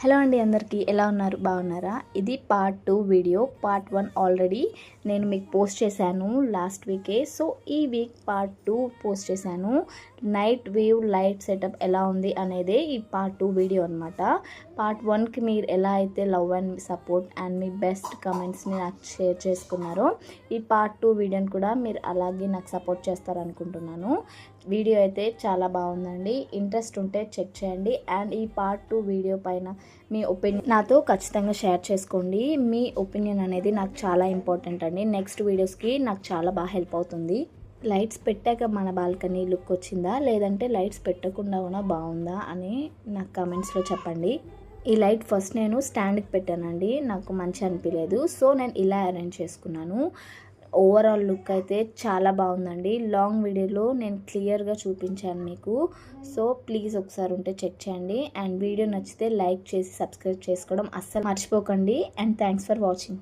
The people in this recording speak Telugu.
హలో అండి, అందరికీ ఎలా ఉన్నారు? బాగున్నారా? ఇది పార్ట్ 2 వీడియో. పార్ట్ 1 ఆల్రెడీ నేను మీకు పోస్ట్ చేశాను లాస్ట్ వీకే. సో ఈ వీక్ పార్ట్ 2 పోస్ట్ చేశాను. నైట్ వ్యూ లైట్ సెటప్ ఎలా ఉంది అనేదే ఈ పార్ట్ 2 వీడియో అనమాట. పార్ట్ 1కి మీరు ఎలా అయితే లవ్ అండ్ సపోర్ట్ అండ్ మీ బెస్ట్ కమెంట్స్ని నాకు షేర్ చేసుకున్నారో, ఈ పార్ట్ 2 వీడియోని కూడా మీరు అలాగే నాకు సపోర్ట్ చేస్తారనుకుంటున్నాను. వీడియో అయితే చాలా బాగుందండి. ఇంట్రెస్ట్ ఉంటే చెక్ చేయండి. అండ్ ఈ పార్ట్ 2 వీడియో పైన మీ ఒపీనియన్ నాతో ఖచ్చితంగా షేర్ చేసుకోండి. మీ ఒపీనియన్ అనేది నాకు చాలా ఇంపార్టెంట్ అండి. నెక్స్ట్ వీడియోస్కి నాకు చాలా బాగా హెల్ప్ అవుతుంది. లైట్స్ పెట్టాక మన బాల్కనీ లుక్ వచ్చిందా, లేదంటే లైట్స్ పెట్టకుండా కూడా బాగుందా అని నాకు కమెంట్స్లో చెప్పండి. ఈ లైట్ ఫస్ట్ నేను స్టాండ్కి పెట్టానండి, నాకు మంచి అనిపించలేదు. సో నేను ఇలా అరేంజ్ చేసుకున్నాను. ఓవరాల్ లుక్ అయితే చాలా బాగుందండి. లాంగ్ వీడియోలో నేను క్లియర్గా చూపించాను మీకు. సో ప్లీజ్ ఒకసారి ఉంటే చెక్ చేయండి. అండ్ వీడియో నచ్చితే లైక్ చేసి సబ్స్క్రైబ్ చేసుకోవడం అస్సలు మర్చిపోకండి. And thanks for watching.